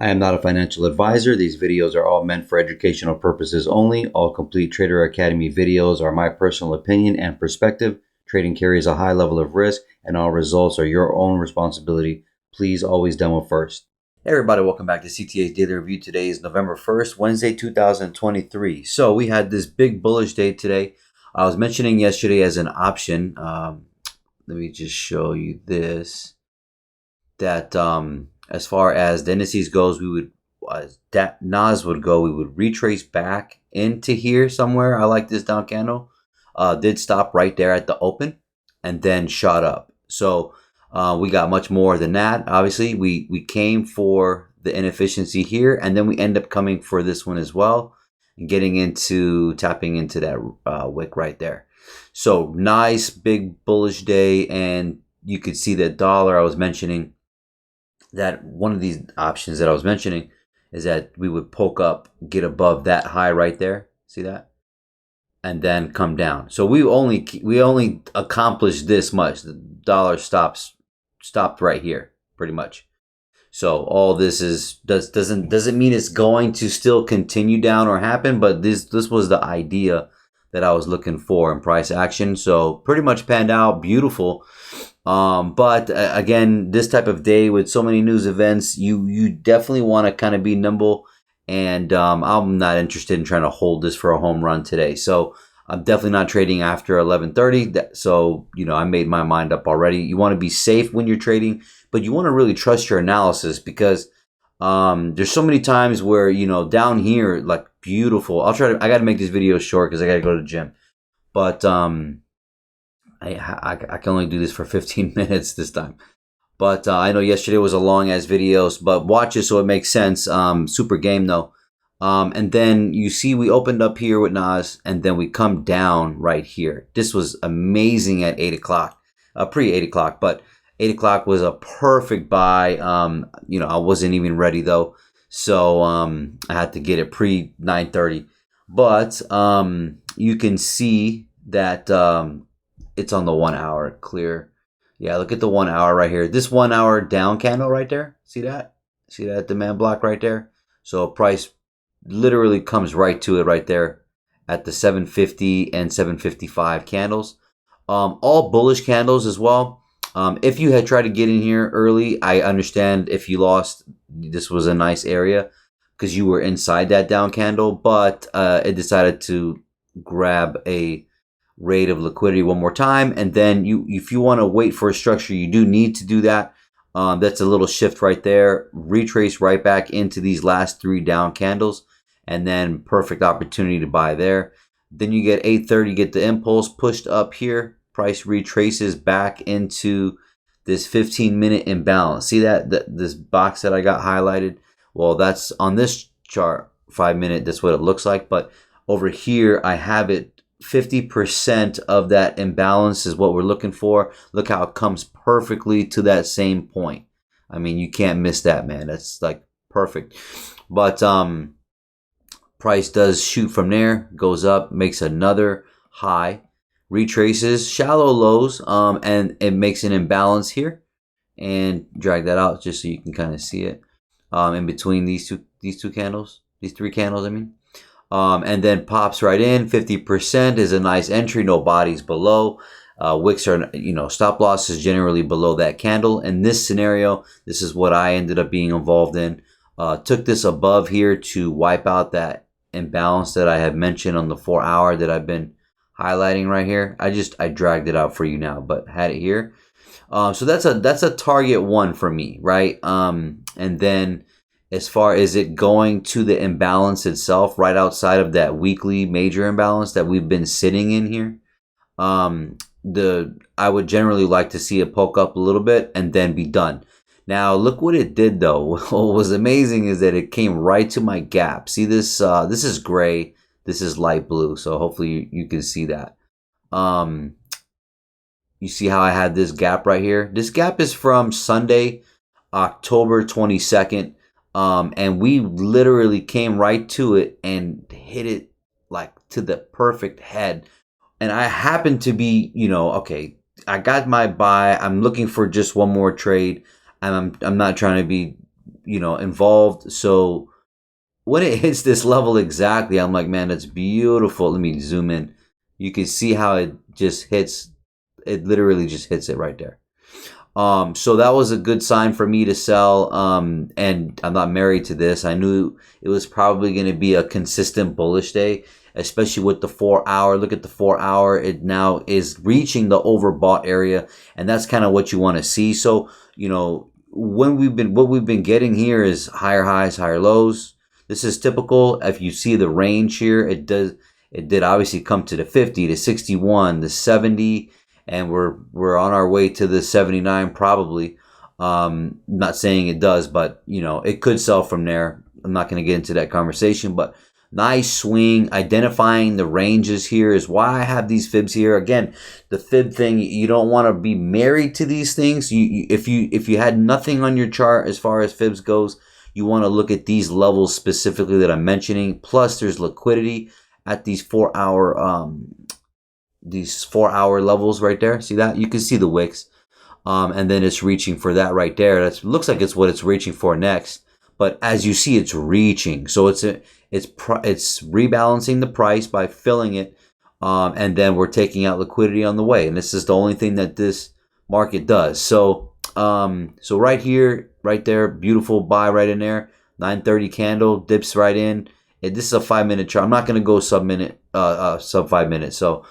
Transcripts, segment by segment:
I am not a financial advisor. These videos are all meant for educational purposes only. All Complete Trader Academy videos are my personal opinion and perspective. Trading carries a high level of risk, and all results are your own responsibility. Please always demo first. Hey everybody, welcome back to CTA's Daily Review. Today is November 1st, Wednesday, 2023. So we had this big bullish day today. I was mentioning yesterday as an option. Let me just show you this. That as far as the indices goes, we would that NAS would go, we would retrace back into here somewhere. I like this down candle. Did stop right there at the open and then shot up. So we got much more than that. Obviously, we came for the inefficiency here, and then we end up coming for this one as well, and getting into tapping into that wick right there. So nice big bullish day, and you could see that dollar I was mentioning. That one of these options that I was mentioning is that we would poke up, get above that high right there. See that? And then come down. So we only accomplished this much. The dollar stopped right here, pretty much. So all this doesn't mean it's going to still continue down or happen, but this was the idea that I was looking for in price action. So pretty much panned out, beautiful. But again, this type of day with so many news events, you definitely want to kind of be nimble. And I'm not interested in trying to hold this for a home run today. So I'm definitely not trading after 11:30. So, I made my mind up already. You want to be safe when you're trading, but you want to really trust your analysis because there's so many times where, down here, like beautiful. I got to make this video short because I got to go to the gym. But I can only do this for 15 minutes this time. But I know yesterday was a long ass video, but watch it so it makes sense. Super game though. And then you see we opened up here with Nas, and then we come down right here. This was amazing at 8 o'clock, pre 8 o'clock, but 8 o'clock was a perfect buy. I wasn't even ready though, so I had to get it pre 9:30. But you can see that it's on the 1 hour clear. Yeah, look at the 1 hour right here. This 1 hour down candle right there. See that? See that demand block right there? So price literally comes right to it right there at the 750 and 755 candles. All bullish candles as well. If you had tried to get in here early, I understand if you lost. This was a nice area because you were inside that down candle, but it decided to grab a rate of liquidity one more time, and then if you want to wait for a structure, you do need to do that. That's a little shift right there. Retrace right back into these last three down candles, and then perfect opportunity to buy there. Then you get 8:30, get the impulse pushed up here. Price retraces back into this 15-minute imbalance. See that this box that I got highlighted? Well, that's on this chart, 5-minute. That's what it looks like. But over here, I have it 50% of that imbalance is what we're looking for. Look how it comes perfectly to that same point. I mean, you can't miss that, man. That's like perfect. But price does shoot from there, goes up, makes another high, retraces shallow lows, and it makes an imbalance here, and drag that out just so you can kind of see it in between these three candles, I mean. And then pops right in. 50% is a nice entry. No bodies below. Wicks are, stop loss is generally below that candle. In this scenario, this is what I ended up being involved in. Took this above here to wipe out that imbalance that I had mentioned on the 4 hour that I've been highlighting right here. I dragged it out for you now, but had it here. So that's a target one for me, right? And then as far as it going to the imbalance itself, right outside of that weekly major imbalance that we've been sitting in here, I would generally like to see it poke up a little bit and then be done. Now look what it did though. What was amazing is that it came right to my gap. See this? This is gray. This is light blue. So hopefully you can see that. You see how I had this gap right here? This gap is from Sunday, October 22nd. And we literally came right to it and hit it like to the perfect head. And I happened to be, okay, I got my buy. I'm looking for just one more trade. I'm not trying to be, involved. So when it hits this level exactly, I'm like, man, that's beautiful. Let me zoom in. You can see how it just hits. It literally just hits it right there. So that was a good sign for me to sell. And I'm not married to this. I knew it was probably going to be a consistent bullish day, especially with the 4 hour. Look at the 4 hour. It now is reaching the overbought area. And that's kind of what you want to see. So, what we've been getting here is higher highs, higher lows. This is typical. If you see the range here, it did obviously come to the 50, the 61, the 70, and we're on our way to the 79 probably. Not saying it does, but it could sell from there. I'm not going to get into that conversation, but nice swing. Identifying the ranges here is why I have these fibs here. Again, the fib thing, you don't want to be married to these things. If you had nothing on your chart as far as fibs goes, you want to look at these levels specifically that I'm mentioning. Plus, there's liquidity at these 4 hour levels right there. See that? You can see the wicks, and then it's reaching for that right there. That looks like it's what it's reaching for next. But as you see, it's reaching. So it's rebalancing the price by filling it, and then we're taking out liquidity on the way. And this is the only thing that this market does. So right here, right there, beautiful buy right in there. 930 candle dips right in. This is a 5-minute chart. I'm not going to go sub 5 minutes. So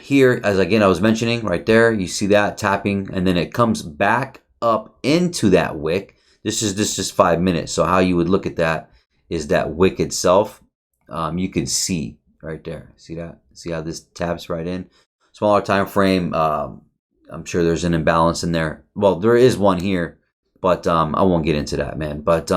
here, as again I was mentioning right there, you see that tapping, and then it comes back up into that wick. This is just 5 minutes. So how you would look at that is that wick itself. You can see right there. See that? See how this taps right in? Smaller time frame. I'm sure there's an imbalance in there. Well, there is one here, but I won't get into that, man. But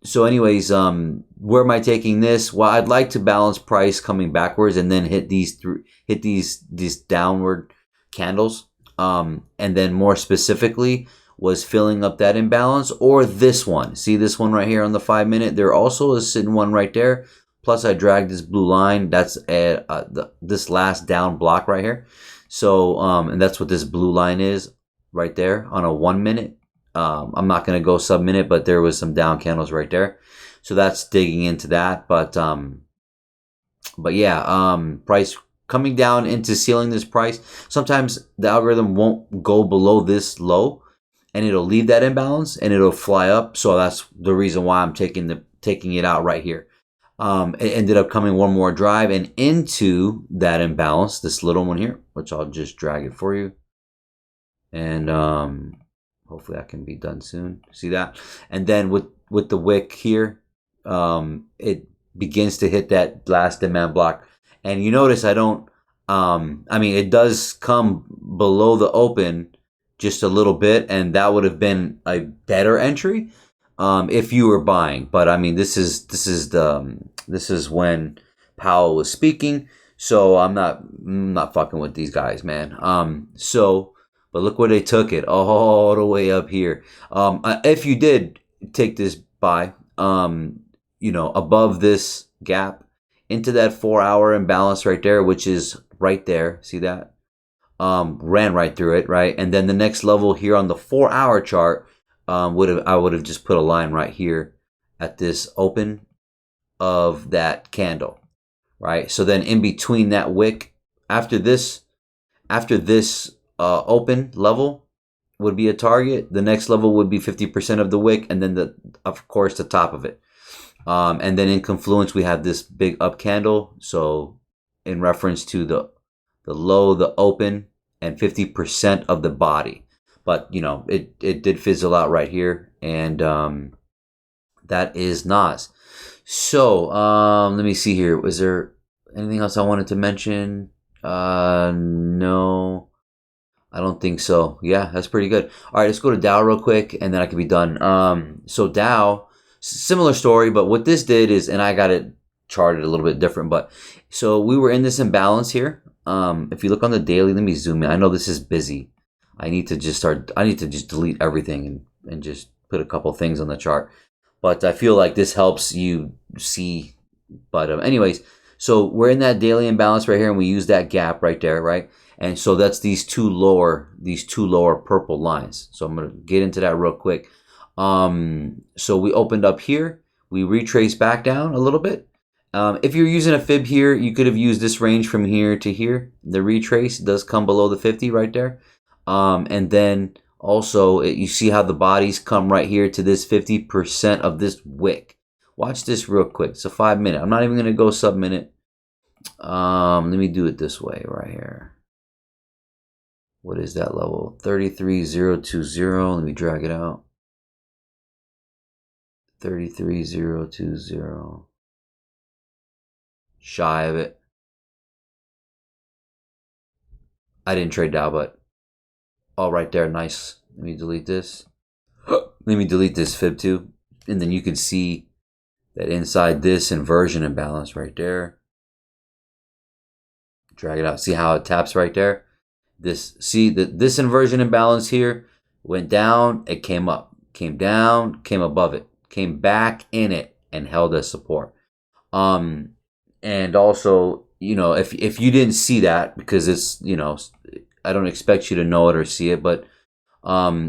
so anyways, where am I taking this? Well, I'd like to balance price coming backwards and then hit these downward candles. And then more specifically was filling up that imbalance, or this one. See this one right here on the 5 minute? There also is sitting one right there. Plus I dragged this blue line. That's this last down block right here. So, and that's what this blue line is right there on a 1 minute. I'm not going to go sub minute, but there was some down candles right there. So that's digging into that. But yeah, price coming down into sealing this price. Sometimes the algorithm won't go below this low and it'll leave that imbalance and it'll fly up. So that's the reason why I'm taking it out right here. It ended up coming one more drive and into that imbalance, this little one here, which I'll just drag it for you. And hopefully that can be done soon. See that? And then with the wick here, it begins to hit that last demand block. And you notice I don't, it does come below the open just a little bit, and that would have been a better entry if you were buying. But I mean, this is when Powell was speaking, so I'm not fucking with these guys, man. But look where they took it, all the way up here. If you did take this buy, above this gap into that 4 hour imbalance right there, which is right there. See that? Ran right through it, right? And then the next level here on the 4 hour chart, I would have just put a line right here at this open of that candle, right? So then in between that wick, after this open level would be a target. The next level would be 50% of the wick, and then of course the top of it. And then in confluence we have this big up candle. So in reference to the low, the open, and 50% of the body. But it did fizzle out right here, and that is Nas. So let me see here. Was there anything else I wanted to mention? No, I don't think so. Yeah, that's pretty good. All right, let's go to Dow real quick, and then I can be done. So Dow, similar story, but what this did is, and I got it charted a little bit different, but so we were in this imbalance here. If you look on the daily, let me zoom in. I know this is busy. I need to just delete everything and just put a couple things on the chart. But I feel like this helps you see. But anyways, so we're in that daily imbalance right here, and we use that gap right there, right? And so that's these two lower purple lines. So I'm going to get into that real quick. So we opened up here. We retraced back down a little bit. If you're using a fib here, you could have used this range from here to here. The retrace does come below the 50 right there. And then also you see how the bodies come right here to this 50% of this wick. Watch this real quick. It's a 5 minute. I'm not even going to go sub minute. Let me do it this way right here. What is that level? 33,020. Let me drag it out. 33,020. Shy of it. I didn't trade Dow, but right there, nice. Let me delete this. Let me delete this fib too. And then you can see that inside this inversion imbalance right there. Drag it out. See how it taps right there? This inversion imbalance here went down, it came up, came down, came above it, came back in it, and held as support. And also, if you didn't see that, because it's, I don't expect you to know it or see it, but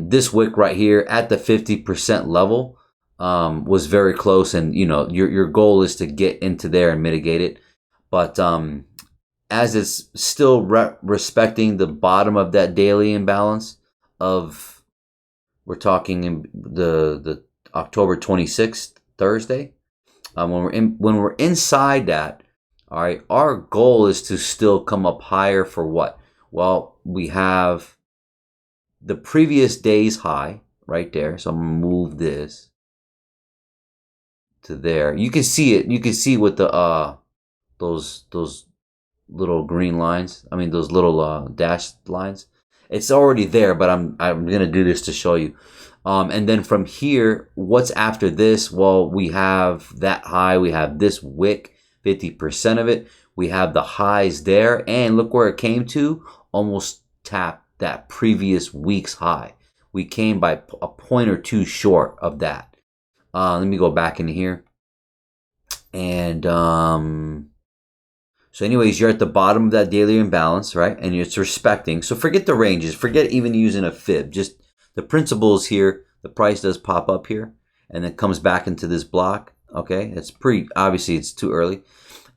this wick right here at the 50% level was very close, and your goal is to get into there and mitigate it. But as it's still respecting the bottom of that daily imbalance of, we're talking in the October 26th, Thursday. When we're inside that, all right, our goal is to still come up higher for what? Well, we have the previous day's high right there. So I'm gonna move this to there. You can see it. You can see with the those little green lines. I mean those little dashed lines. It's already there, but I'm gonna do this to show you. And then from here, what's after this? Well, we have that high. We have this wick, 50% of it. We have the highs there, and look where it came to. Almost tapped that previous week's high. We came by a point or two short of that. Let me go back in here. And so anyways, you're at the bottom of that daily imbalance, right? And it's respecting. So forget the ranges. Forget even using a fib. Just the principles here. The price does pop up here and then comes back into this block. Okay, it's pretty, obviously it's too early.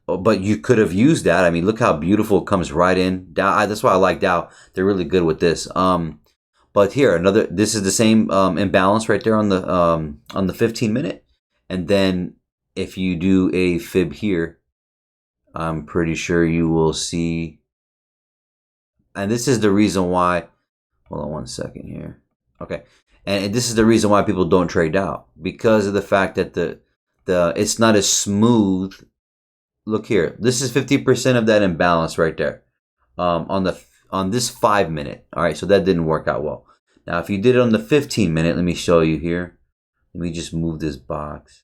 But you could have used that. I mean, look how beautiful it comes right in. Dow, that's why I like Dow. They're really good with this. But here, this is the same imbalance right there on the 15 minute. And then if you do a fib here, I'm pretty sure you will see. And this is the reason why. Hold on one second here. Okay. And this is the reason why people don't trade Dow, because of the fact that it's not as smooth. Look here. This is 50% of that imbalance right there. On this 5 minute. All right, so that didn't work out well. Now, if you did it on the 15 minute, let me show you here. Let me just move this box.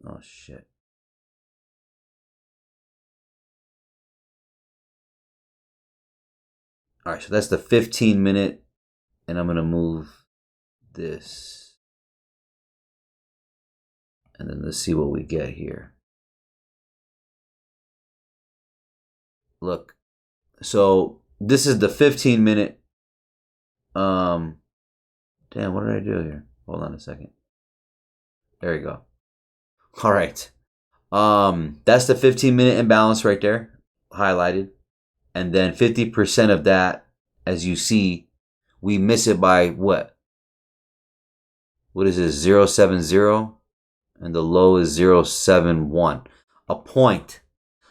Oh shit. All right, so that's the 15 minute, and I'm going to move this. And then let's see what we get here. Look, so this is the 15 minute. Damn, what did I do here? Hold on a second. There you go. All right. That's the 15 minute imbalance right there, highlighted. And then 50% of that, as you see, we miss it by what? What is this? 0.70, and the low is 0.71. A point.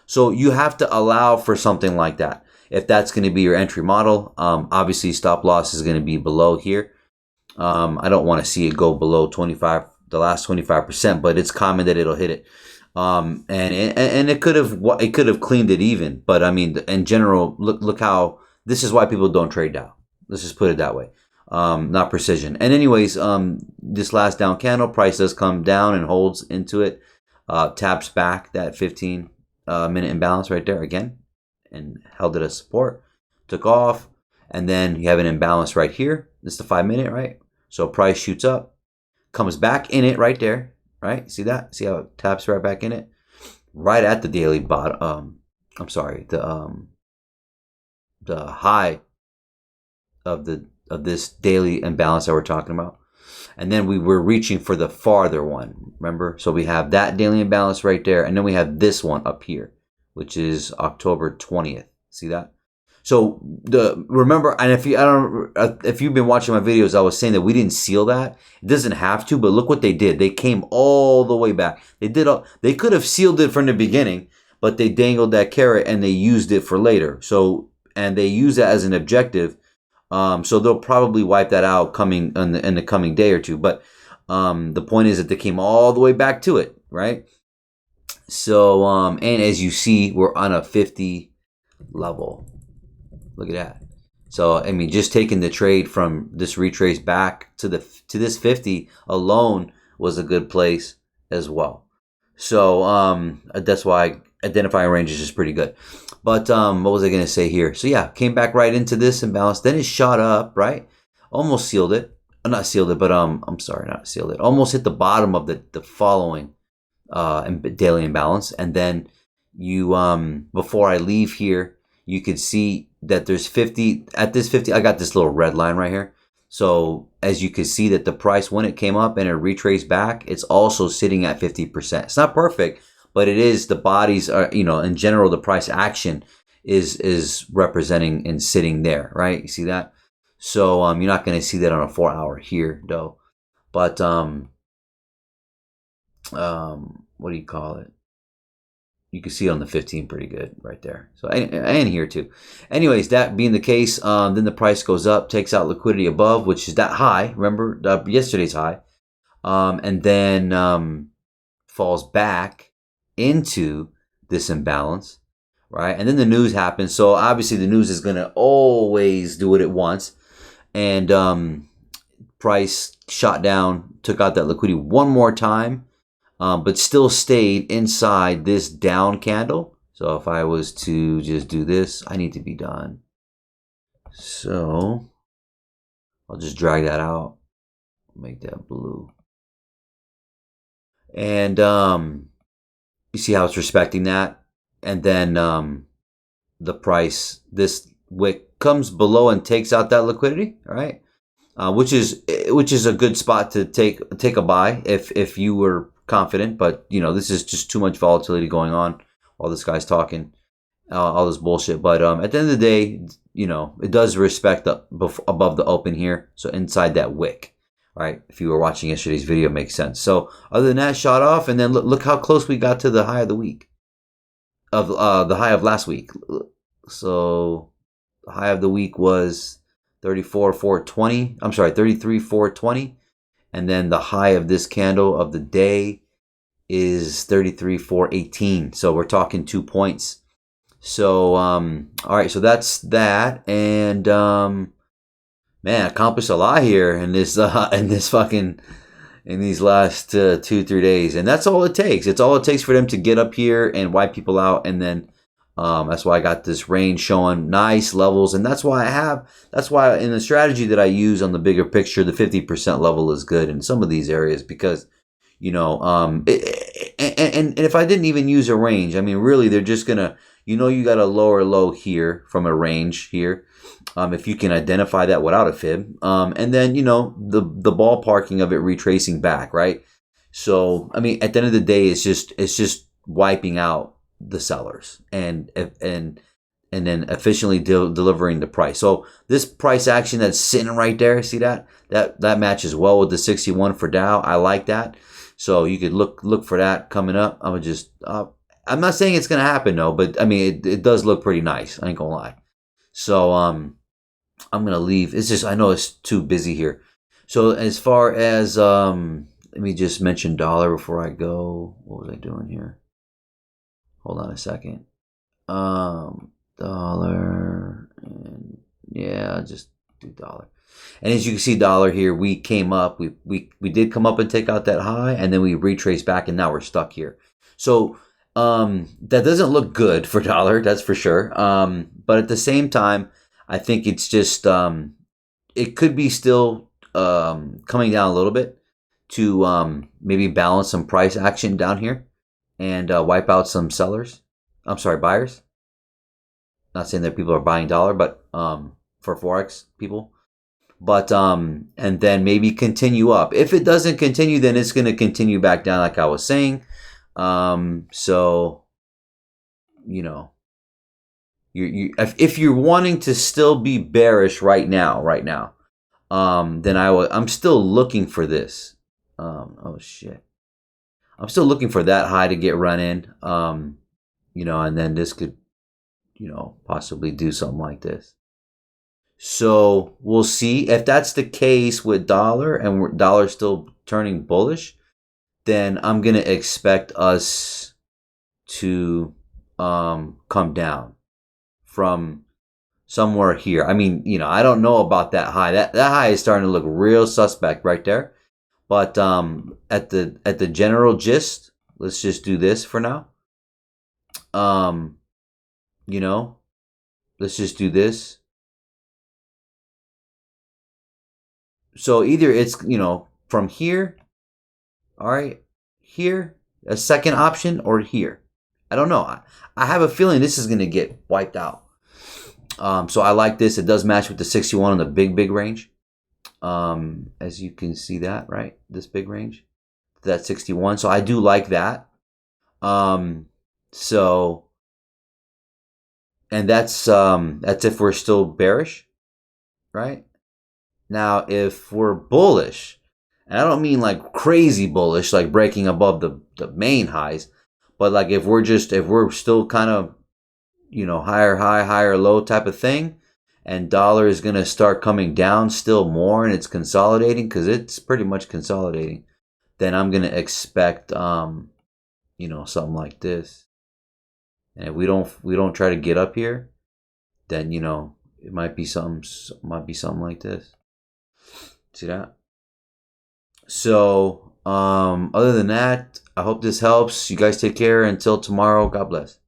So you have to allow for something like that. If that's going to be your entry model, obviously stop loss is going to be below here. I don't want to see it go below 25, the last 25%, but it's common that it'll hit it. And it could have cleaned it even, but I mean, in general, look how, this is why people don't trade Dow. Let's just put it that way. Not precision. And anyways, this last down candle, price does come down and holds into it, taps back that 15 minute imbalance right there again, and held it as support, took off, and then you have an imbalance right here. This is the 5 minute, right? So price shoots up, comes back in it right there, right? See that? See how it taps right back in it? Right at the daily bottom. I'm sorry, the high of the this daily imbalance that we're talking about. And then we were reaching for the farther one, remember? So we have that daily imbalance right there, and then we have this one up here, which is October 20th. See that? So remember, and if you've been watching my videos, I was saying that we didn't seal that. It doesn't have to, but look what they did. They came all the way back. They could have sealed it from the beginning, but they dangled that carrot and they used it for later. So, and they use that as an objective. So they'll probably wipe that out coming in the coming day or two. But the point is that they came all the way back to it, right? So and as you see, we're on a 50 level. Look at that. So I mean, just taking the trade from this retrace back to this 50 alone was a good place as well. So that's why identifying ranges is pretty good. But what was I going to say here? So yeah, came back right into this imbalance. Then it shot up, right? Almost sealed it. Not sealed it, but I'm sorry, not sealed it. Almost hit the bottom of the following daily imbalance. And then you before I leave here, you could see that there's 50 at this 50. I got this little red line right here. So as you can see that the price, when it came up and it retraced back, it's also sitting at 50%. It's not perfect, but it is. The bodies are, in general, the price action is representing and sitting there, right? You see that? So you're not going to see that on a 4-hour here, though. But what do you call it? You can see on the 15 pretty good right there. So and here too. Anyways, that being the case, then the price goes up, takes out liquidity above, which is that high. Remember yesterday's high, and then falls back into this imbalance, right? And then the news happens. So obviously the news is going to always do what it wants, and price shot down, took out that liquidity one more time. But still stayed inside this down candle. So if I was to just do this, I need to be done. So I'll just drag that out, make that blue. And you see how it's respecting that? And then the price, this wick comes below and takes out that liquidity, right? Which is a good spot to take a buy if you were confident, but this is just too much volatility going on while this guy's talking all this bullshit. But at the end of the day, it does respect above the open here, so inside that wick, right? If you were watching yesterday's video, it makes sense. So other than that, shot off, and then look how close we got to the high of the week, of the high of last week. So the high of the week was 34,420. I'm sorry, 33,420. And then the high of this candle of the day is 33,418. So we're talking 2 points. So all right, so that's that. And man, accomplished a lot here in this in these last 2-3 days. And that's all it takes. It's all it takes for them to get up here and wipe people out. And then that's why I got this range showing nice levels, and that's why in the strategy that I use on the bigger picture, the 50% level is good in some of these areas, because and if I didn't even use a range, I mean, really, they're just gonna, you got a lower low here from a range here, if you can identify that without a fib, and then the ballparking of it retracing back, right? So I mean, at the end of the day, it's just wiping out the sellers and then efficiently delivering the price. So this price action that's sitting right there, see that matches well with the 61 for Dow. I like that. So you could look for that coming up. I'm not saying it's gonna happen though, but I mean it does look pretty nice. I ain't gonna lie. So I'm gonna leave. It's just, I know it's too busy here. So as far as let me just mention dollar before I go. What was I doing here? Hold on a second. Dollar, and yeah, just do dollar. And as you can see, dollar here, we came up. We did come up and take out that high, and then we retraced back, and now we're stuck here. So that doesn't look good for dollar, that's for sure. But at the same time, I think it's just it could be still coming down a little bit to maybe balance some price action down here and wipe out some sellers. I'm sorry, buyers. Not saying that people are buying dollar, but for forex people. But and then maybe continue up. If it doesn't continue, then it's going to continue back down, like I was saying. So you know, if you're wanting to still be bearish right now, then I'm still looking for this. Oh shit, I'm still looking for that high to get run in. And then this could, possibly do something like this. So we'll see if that's the case with dollar, and dollar still turning bullish. Then I'm gonna expect us to come down from somewhere here. I mean, I don't know about that high. That high is starting to look real suspect right there. But at the general gist, let's just do this for now. Let's just do this. So either it's, from here, all right, here, a second option, or here. I don't know. I have a feeling this is going to get wiped out. So I like this. It does match with the 61 on the big range. As you can see that, right? This big range. That 61. So I do like that. So, and that's if we're still bearish, right? Now, if we're bullish, and I don't mean like crazy bullish, like breaking above the main highs, but like if we're still kind of, higher high, higher low type of thing, and dollar is going to start coming down still more, and it's consolidating, because it's pretty much consolidating, then I'm going to expect, something like this. And if we don't try to get up here, then, it might be something like this. See that? So, other than that, I hope this helps. You guys take care. Until tomorrow, God bless.